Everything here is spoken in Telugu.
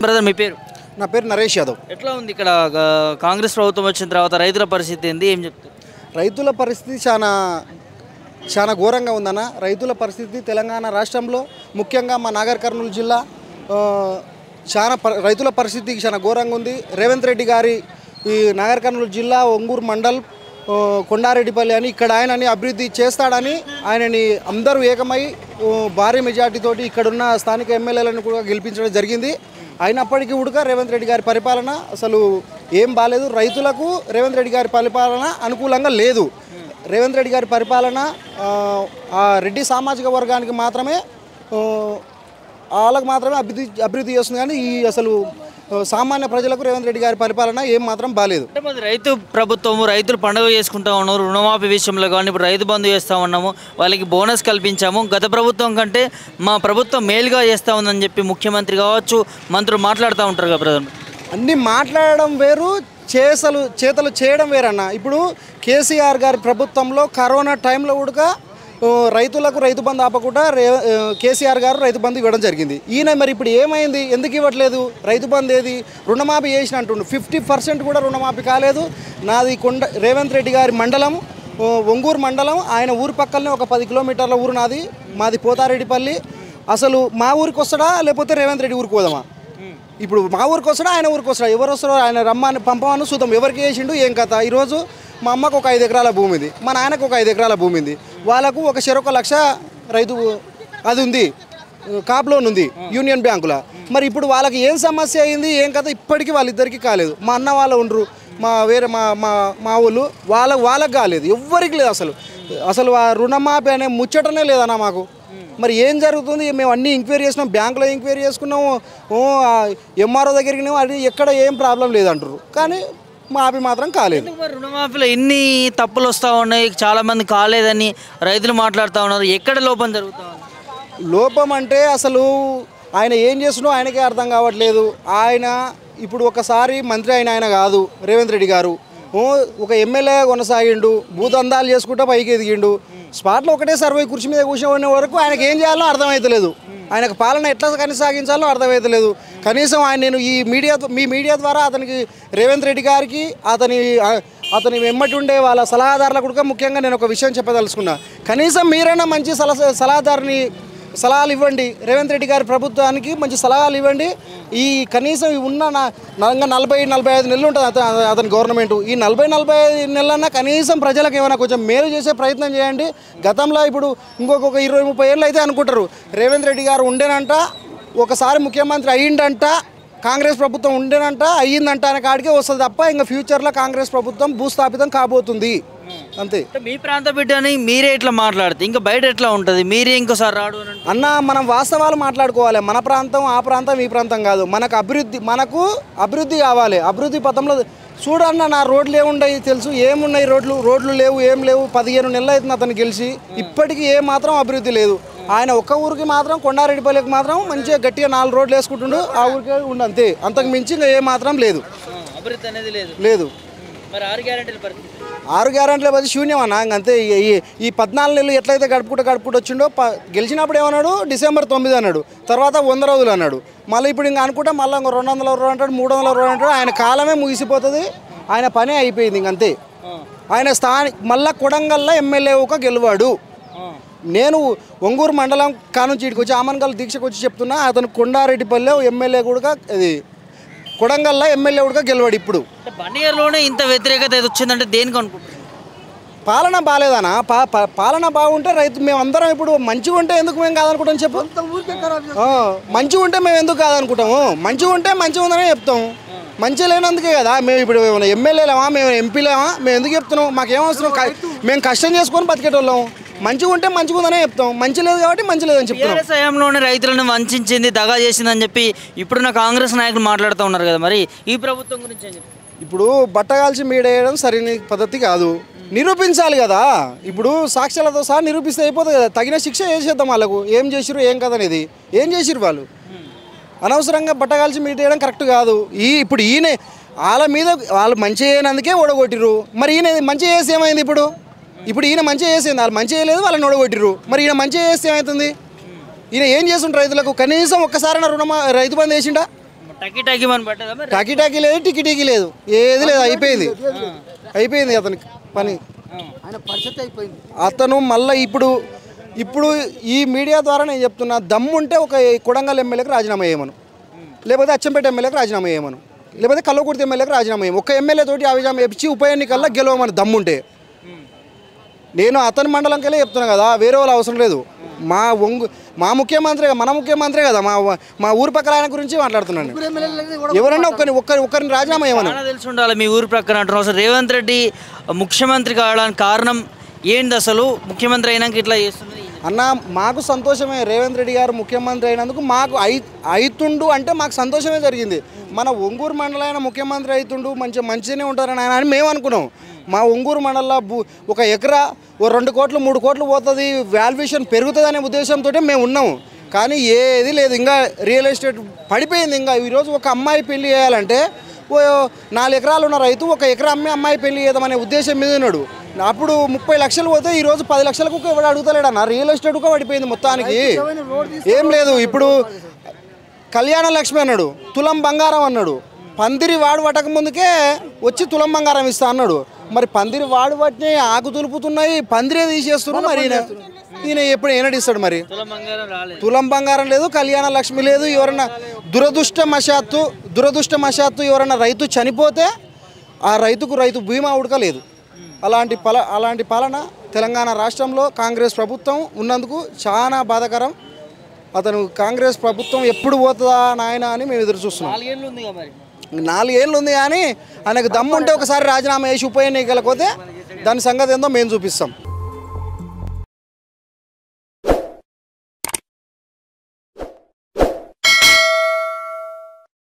బ్రదర్ మీ పేరు? నా పేరు నరేష్ యాదవ్. ఎట్లా ఉంది ఇక్కడ కాంగ్రెస్ ప్రభుత్వం వచ్చిన తర్వాత రైతుల పరిస్థితి ఏంది, ఏం చెప్తారు? రైతుల పరిస్థితి చాలా చాలా ఘోరంగా ఉందన్న. రైతుల పరిస్థితి తెలంగాణ రాష్ట్రంలో ముఖ్యంగా మా నాగర్ కర్నూలు జిల్లా రైతుల పరిస్థితి చాలా ఘోరంగా ఉంది. రేవంత్ రెడ్డి గారి ఈ నాగర్ కర్నూలు జిల్లా ఒంగూరు మండల్ కొండారెడ్డిపల్లి అని ఇక్కడ ఆయనని అభివృద్ధి చేస్తాడని ఆయనని అందరూ ఏకమై భారీ మెజార్టీతోటి ఇక్కడున్న స్థానిక ఎమ్మెల్యేలను కూడా గెలిపించడం జరిగింది. అయినప్పటికీ కూడా రేవంత్ రెడ్డి గారి పరిపాలన అసలు ఏం బాలేదు. రైతులకు రేవంత్ రెడ్డి గారి పరిపాలన అనుకూలంగా లేదు. రేవంత్ రెడ్డి గారి పరిపాలన ఆ రెడ్డి సామాజిక వర్గానికి మాత్రమే వాళ్ళకు మాత్రమే అభివృద్ధి చేస్తుంది, కానీ ఈ అసలు సామాన్య ప్రజలకు రేవంత్ రెడ్డి గారి పరిపాలన ఏం మాత్రం బాలేదు. అంటే మరి రైతు ప్రభుత్వము రైతులు పండుగ చేసుకుంటా ఉన్నారు, రుణమాఫీ విషయంలో కానీ ఇప్పుడు రైతు బంధు చేస్తూ ఉన్నాము, వాళ్ళకి బోనస్ కల్పించాము, గత ప్రభుత్వం కంటే మా ప్రభుత్వం మేలుగా చేస్తూ ఉందని చెప్పి ముఖ్యమంత్రి కావచ్చు మంత్రులు మాట్లాడుతూ ఉంటారు కదా బ్రదర్. అన్నీ మాట్లాడడం వేరు, చేతలు చేయడం వేరన్న. ఇప్పుడు కేసీఆర్ గారి ప్రభుత్వంలో కరోనా టైంలో కూడా రైతులకు రైతు బంధు ఆపకుండా కేసీఆర్ గారు రైతు బంధు ఇవ్వడం జరిగింది. ఈయన మరి ఇప్పుడు ఏమైంది, ఎందుకు ఇవ్వట్లేదు? రైతు బంధు ఏది? రుణమాఫీ చేసిన అంటుండు. 50% కూడా రుణమాఫీ కాలేదు. నాది రేవంత్ రెడ్డి గారి మండలం ఒంగూరు మండలం, ఆయన ఊరి పక్కనే ఒక 10 కిలోమీటర్ల ఊరు నాది. మాది పోతారెడ్డిపల్లి. అసలు మా ఊరికి వస్తాడా లేకపోతే రేవంత్ రెడ్డి ఊరికి పోదామా? ఇప్పుడు మా ఊరికి వస్తాడా ఆయన ఊరికి వస్తాడా? ఎవరు వస్తారో ఆయన రమ్మని పంపమని చూద్దాం. ఎవరికి చేసిండు ఏం కథ? ఈరోజు మా అమ్మకు ఒక 5 ఎకరాల భూమి ఉంది, మా నాన్నకు ఒక 5 ఎకరాల భూమి ఉంది. వాళ్ళకు ఒక 1,00,000 రైతు అది ఉంది, కాప్ లోన్ ఉంది యూనియన్ బ్యాంకులో. మరి ఇప్పుడు వాళ్ళకి ఏం సమస్య అయింది ఏం కథ ఇప్పటికీ వాళ్ళిద్దరికీ కాలేదు. మా అన్న వాళ్ళు ఉండరు, వేరే మా ఊళ్ళు వాళ్ళకి కాలేదు, ఎవ్వరికి లేదు. అసలు ఆ రుణమాఫీ అనే ముచ్చటనే లేదన్నా మాకు. మరి ఏం జరుగుతుంది? మేము అన్నీ ఎంక్వైరీ చేసినాం, బ్యాంకులో ఎంక్వైరీ చేసుకున్నాము, ఎంఆర్ఓ దగ్గరికి అది ఎక్కడ ఏం ప్రాబ్లం లేదంటారు, కానీ మాఫీ మాత్రం కాలేదు. రుణమాఫీలో ఎన్ని తప్పులు వస్తూ ఉన్నాయి, చాలామంది కాలేదని రైతులు మాట్లాడుతూ ఉన్నారు. ఎక్కడ లోపం జరుగుతూ ఉంది? లోపం అంటే అసలు ఆయన ఏం చేస్తున్నాడో ఆయనకే అర్థం కావట్లేదు. ఆయన ఇప్పుడు ఒకసారి మంత్రి ఆయన కాదు రేవంత్ రెడ్డి గారు, ఒక ఎమ్మెల్యే కొనసాగిండు, భూదందాలు చేసుకుంటూ పైకి ఎదిగిండు. స్పాట్లో ఒకటే సర్వే కుర్చీ మీద కూర్చోనే వరకు ఆయనకు ఏం చేయాలో అర్థమవుతలేదు. ఆయనకు పాలన ఎట్లా కొనసాగించాలో అర్థమవుతలేదు. కనీసం ఆయన మీ మీడియా ద్వారా అతనికి రేవంత్ రెడ్డి గారికి అతని వెమ్మటి ఉండే వాళ్ళ సలహాదారులకు కూడా ముఖ్యంగా నేను ఒక విషయం చెప్పదలుచుకున్నా. కనీసం మీరైనా మంచి సలహాలు ఇవ్వండి. రేవంత్ రెడ్డి గారి ప్రభుత్వానికి మంచి సలహాలు ఇవ్వండి. ఈ కనీసం ఉన్న 40-45 నెలలు ఉంటుంది అతని గవర్నమెంట్. ఈ 40-45 నెలలన్నా కనీసం ప్రజలకు ఏమైనా కొంచెం మేలు చేసే ప్రయత్నం చేయండి. గతంలో ఇప్పుడు ఇంకొక 20-30 ఏళ్ళు అయితే అనుకుంటారు రేవంత్ రెడ్డి గారు ఉండేనంట, ఒకసారి ముఖ్యమంత్రి అయ్యిండంట, కాంగ్రెస్ ప్రభుత్వం ఉండేనంట, అయ్యిందంట అనే కాడికే వస్తుంది తప్ప ఇంకా ఫ్యూచర్లో కాంగ్రెస్ ప్రభుత్వం భూస్థాపితం కాబోతుంది అంతే. మీ ప్రాంత బిడ్డని మీరే ఇట్లా మాట్లాడితే ఇంకా బయట ఎట్లా ఉంటుంది? మీరే ఇంకోసారి రాడు అన్న. మనం వాస్తవాలు మాట్లాడుకోవాలి. మన ప్రాంతం ఆ ప్రాంతం ఈ ప్రాంతం కాదు, మనకు అభివృద్ధి కావాలి. అభివృద్ధి పథంలో చూడన్న నా రోడ్లు ఏముండయి తెలుసు, ఏమున్నాయి రోడ్లు లేవు, ఏం లేవు. 15 నెలలు అవుతుంది అతను గెలిచి, ఇప్పటికీ ఏ మాత్రం అభివృద్ధి లేదు. ఆయన ఒక్క ఊరికి మాత్రం కొండారెడ్డిపల్లికి మాత్రం మంచిగా గట్టిగా 4 రోడ్లు వేసుకుంటుండు, ఆ ఊరికే ఉండు అంతే. అంతకు మించి ఇంకా ఏ మాత్రం లేదు, అభివృద్ధి అనేది లేదు. మరి 6 గ్యారెంటీల పరిస్థితి? 6 గ్యారెంటీల పరిస్థితి శూన్యం అన్న. ఇంకంతే. ఈ 14 నెలలు ఎట్లయితే గడుపుకుంటూ వచ్చిండో, గెలిచినప్పుడు ఏమన్నాడు డిసెంబర్ 9 అన్నాడు, తర్వాత 100 రోజులు అన్నాడు. మళ్ళీ ఇప్పుడు ఇంకా అనుకుంటే మళ్ళీ 200 రోజులు అంటాడు, 300 రోజులు అంటాడు. ఆయన కాలమే ముగిసిపోతుంది, ఆయన పనే అయిపోయింది ఇంకంతే. ఆయన మళ్ళా కొడంగల్లో ఎమ్మెల్యే ఒక గెలువాడు. నేను ఒంగూరు మండలం కానుంచి ఇక్కడికి వచ్చి ఆమన్గల్ దీక్షకు వచ్చి చెప్తున్నా, అతను కొండారెడ్డిపల్లె ఎమ్మెల్యే కూడా ఇది కొడంగల్లో ఎమ్మెల్యే కూడా గెలవాడు. ఇప్పుడు 1 ఇయర్లోనే ఇంత వ్యతిరేకత వచ్చిందంటే దేనికి అనుకుంటున్నారు? పాలన బాగాలేదనా? పాలన బాగుంటే మేము అందరం ఇప్పుడు మంచిగా ఉంటే ఎందుకు మేము కాదనుకుంటాం చెప్పు? మంచిగా ఉంటే మేము ఎందుకు కాదనుకుంటాము? మంచిగా ఉంటే మంచిగా ఉందనే చెప్తాము. మంచిగా లేనందుకే కదా మేము ఇప్పుడు ఎమ్మెల్యేలేమా, మేము ఎంపీలేమా, మేము ఎందుకు చెప్తున్నాం? మాకేమవసరం? మేము కష్టం చేసుకొని బతికేటోళ్ళం. మంచిగా ఉంటే మంచిగా ఉందనే చెప్తాం, మంచి లేదు కాబట్టి మంచి లేదని చెప్తాం. సమయంలోనే రైతులను వంచింది, దగా చేసిందని చెప్పి ఇప్పుడున్న కాంగ్రెస్ నాయకులు మాట్లాడుతూ ఉన్నారు కదా, మరి ఈ ప్రభుత్వం గురించి ఏం చెప్తారు? ఇప్పుడు బట్టగాల్చి మీడేయడం సరైన పద్ధతి కాదు, నిరూపించాలి కదా. ఇప్పుడు సాక్ష్యాలతో సహా నిరూపిస్తే అయిపోతుంది కదా. తగిన శిక్ష చేసేద్దాం వాళ్ళకు, ఏం చేసిరు ఏం కదనేది. ఏం చేసిరు వాళ్ళు? అనవసరంగా బట్టగాల్చి మీడేయడం కరెక్ట్ కాదు. ఇప్పుడు ఈయన వాళ్ళ మీద వాళ్ళు మంచి చేయనందుకే ఓడగొట్టిరు. మరి ఈయన మంచి చేసి ఏమైంది? ఇప్పుడు ఈయన మంచిగా చేసింది, వాళ్ళు మంచిగా చేయలేదు, వాళ్ళని ఓడగొట్టిరు. మరి ఈయన మంచిగా చేస్తే ఏమవుతుంది? ఈయన ఏం చేస్తుంటారు రైతులకు? కనీసం ఒక్కసారైనా రైతు బంధు వేసిండా? టకి టకి మన పట్టదా మరి? టాకీ లేదు, టికి లేదు, ఏది లేదు, అయిపోయింది అతనికి పని. అతను మళ్ళీ ఇప్పుడు ఈ మీడియా ద్వారా నేను చెప్తున్నా, దమ్ముంటే ఒక కొడంగల్ ఎమ్మెల్యేకి రాజీనామా చేయమను, లేకపోతే అచ్చంపేట ఎమ్మెల్యేకి రాజీనామా చేయమను, లేకపోతే కల్లకుర్తి ఎమ్మెల్యేకి రాజీనామా చేయమను. ఒక ఎమ్మెల్యే తోటి రాజీనామా ఇచ్చి ఉప ఎన్నికల్లో గెలవమని దమ్ముంటే. నేను అతని మండలంకెళ్ళి చెప్తున్నా కదా, వేరే వాళ్ళు అవసరం లేదు. మా ముఖ్యమంత్రి, మన ముఖ్యమంత్రి కదా, మా ఊరి పక్కన ఆయన గురించి మాట్లాడుతున్నాను. ఎవరైనా ఒక్కరిని రాజీనామా చేయమను. తెలిసి ఉండాలి మీ ఊరి ప్రక్కన అంటున్నావు. అసలు రేవంత్ రెడ్డి ముఖ్యమంత్రి కావడానికి కారణం ఏంటి? అసలు ముఖ్యమంత్రి అయినాక ఇట్లా చేస్తున్నది అన్న, మాకు సంతోషమే. రేవంత్ రెడ్డి గారు ముఖ్యమంత్రి అయినందుకు మాకు అవుతుండు అంటే మాకు సంతోషమే జరిగింది. మన ఒంగూరు మండలం ముఖ్యమంత్రి అవుతుండు, మంచిగానే ఉంటారని ఆయన అని మేము అనుకున్నాం. మా ఒంగూరు మండలంలో ఒక ఎకరా 2 కోట్లు 3 కోట్లు పోతుంది, వాల్యుయేషన్ పెరుగుతుంది అనే ఉద్దేశంతో మేము ఉన్నాము. కానీ ఏది లేదు, ఇంకా రియల్ ఎస్టేట్ పడిపోయింది. ఇంకా ఈరోజు ఒక అమ్మాయి పెళ్లి చేయాలంటే 4 ఎకరాలు ఉన్న రైతు 1 ఎకరా అమ్మాయి పెళ్లి చేద్దామనే ఉద్దేశం మీద ఉన్నాడు. అప్పుడు 30 లక్షలు పోతే ఈరోజు 10 లక్షలకు ఎవరు అడుగుతలేడు అన్న. రియల్ ఎస్టేట్ పడిపోయింది మొత్తానికి. ఏం లేదు, ఇప్పుడు కళ్యాణ లక్ష్మి అన్నాడు, తులం బంగారం అన్నాడు. పందిరి వాడు పట్టక ముందుకే వచ్చి తులం బంగారం ఇస్తా అన్నాడు. మరి పందిరి వాడు పట్టిన ఆకు తులుపుతున్నాయి, పందిరే తీసేస్తున్నారు. మరి ఈయన ఎప్పుడు ఏనాడిస్తాడు? మరి తులం బంగారం లేదు, కళ్యాణ లక్ష్మి లేదు. ఎవరన్నా దురదృష్టవశాత్తు ఎవరన్నా రైతు చనిపోతే ఆ రైతు బీమా ఉడకలేదు. అలాంటి పాలన తెలంగాణ రాష్ట్రంలో కాంగ్రెస్ ప్రభుత్వం ఉన్నందుకు చాలా బాధాకరం. అతను కాంగ్రెస్ ప్రభుత్వం ఎప్పుడు పోతుందా నాయన అని మేము ఎదురు చూస్తున్నాం. 4 ఏళ్ళు ఉంది కానీ ఆయనకు దమ్ముంటే ఒకసారి రాజీనామా చేసి ఉప ఎన్నికలకు పోతే దాని సంగతి ఏందో మేము చూపిస్తాం.